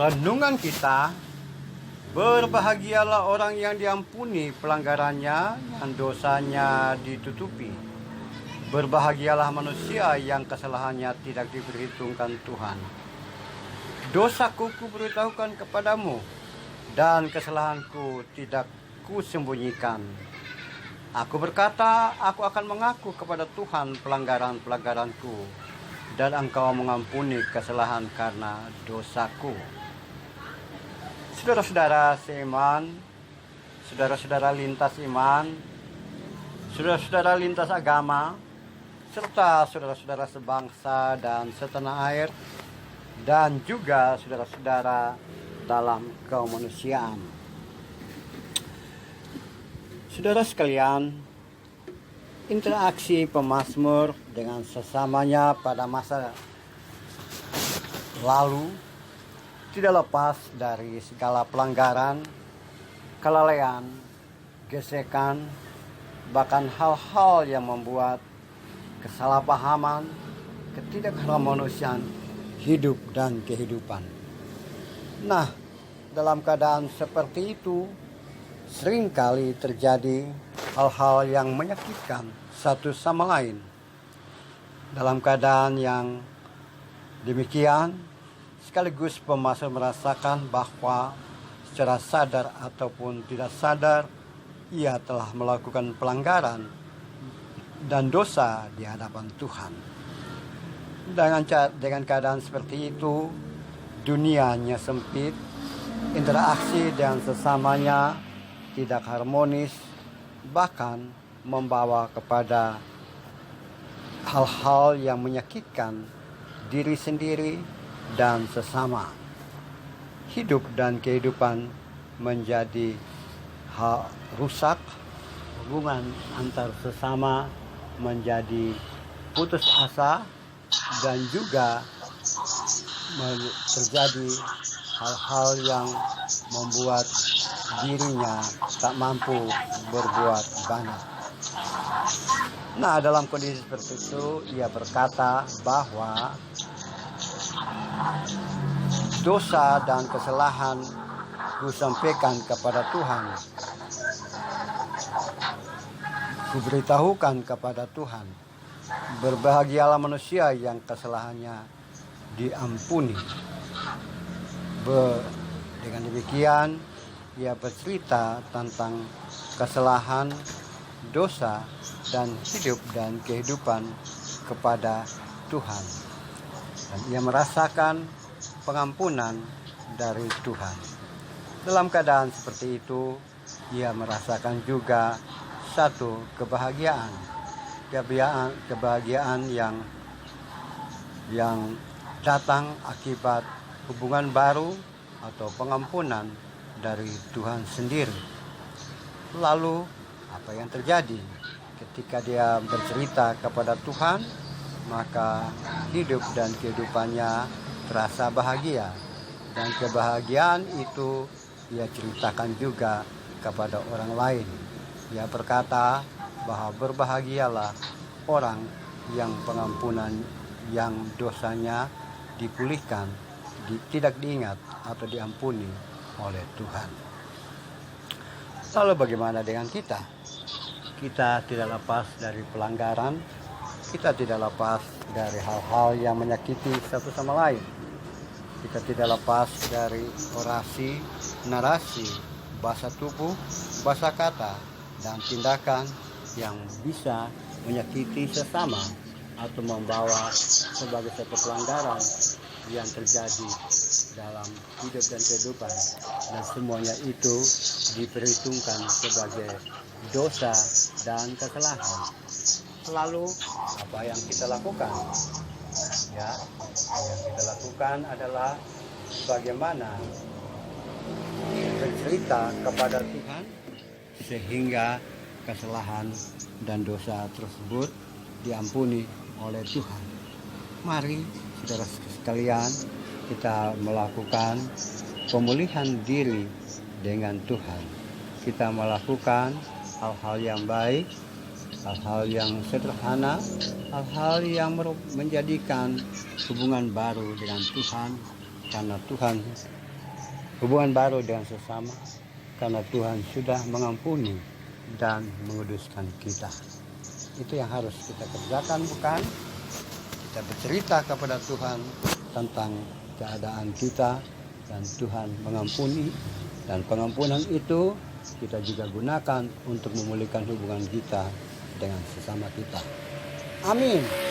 Renungan kita, berbahagialah orang yang diampuni pelanggarannya, yang dosanya ditutupi. Berbahagialah manusia yang kesalahannya tidak diperhitungkan Tuhan. Dosaku kuberitahukan kepadamu, dan kesalahanku tidak kusembunyikan. Aku berkata, aku akan mengaku kepada Tuhan pelanggaran-pelanggaranku, dan Engkau mengampuni kesalahan karena dosaku. Saudara-saudara seiman, saudara-saudara lintas iman, saudara-saudara lintas agama, serta saudara-saudara sebangsa dan setanah air, dan juga saudara-saudara dalam kemanusiaan. Saudara sekalian, interaksi pemazmur dengan sesamanya pada masa lalu tidak lepas dari segala pelanggaran, kelalaian, gesekan, bahkan hal-hal yang membuat kesalahpahaman, ketidakharmonisan hidup dan kehidupan. Nah, dalam keadaan seperti itu, seringkali terjadi hal-hal yang menyakitkan satu sama lain. Dalam keadaan yang demikian, sekaligus pemazmur merasakan bahwa secara sadar ataupun tidak sadar ia telah melakukan pelanggaran dan dosa di hadapan Tuhan. Dengan keadaan seperti itu, dunianya sempit, interaksi dengan sesamanya tidak harmonis, bahkan membawa kepada hal-hal yang menyakitkan diri sendiri dan sesama. Hidup dan kehidupan menjadi rusak, hubungan antar sesama menjadi putus asa, dan juga terjadi hal-hal yang membuat dirinya tak mampu berbuat banyak. Nah, dalam kondisi seperti itu, ia berkata bahwa dosa dan kesalahan kusampaikan kepada Tuhan, kuberitahukan kepada Tuhan. Berbahagialah manusia yang kesalahannya diampuni. Dengan demikian, ia bercerita tentang kesalahan, dosa, dan hidup dan kehidupan kepada Tuhan. Dan ia merasakan pengampunan dari Tuhan. Dalam keadaan seperti itu, ia merasakan juga satu kebahagiaan yang datang akibat hubungan baru atau pengampunan dari Tuhan sendiri. Lalu apa yang terjadi ketika dia bercerita kepada Tuhan? Maka hidup dan kehidupannya terasa bahagia, dan kebahagiaan itu ia ceritakan juga kepada orang lain. Ia berkata bahwa berbahagialah orang yang pengampunan, yang dosanya dipulihkan, tidak diingat atau diampuni oleh Tuhan. Lalu bagaimana dengan kita? Kita tidak lepas dari pelanggaran, kita tidak lepas dari hal-hal yang menyakiti satu sama lain. Kita tidak lepas dari orasi, narasi, bahasa tubuh, bahasa kata, dan tindakan yang bisa menyakiti sesama atau membawa sebagai satu pelanggaran yang terjadi dalam hidup dan kehidupan. Dan semuanya itu diperhitungkan sebagai dosa dan kesalahan. Lalu apa yang kita lakukan? Ya, yang kita lakukan adalah bagaimana bercerita kepada Tuhan sehingga kesalahan dan dosa tersebut diampuni oleh Tuhan. Mari saudara sekalian, kita melakukan pemulihan diri dengan Tuhan. Kita melakukan hal-hal yang baik, hal-hal yang sederhana, hal-hal yang menjadikan hubungan baru dengan Tuhan, karena Tuhan hubungan baru dengan sesama, karena Tuhan sudah mengampuni dan menguduskan kita. Itu yang harus kita kerjakan, bukan? Kita bercerita kepada Tuhan tentang keadaan kita, dan Tuhan mengampuni, dan pengampunan itu kita juga gunakan untuk memulihkan hubungan kita dengan sesama kita. Amin.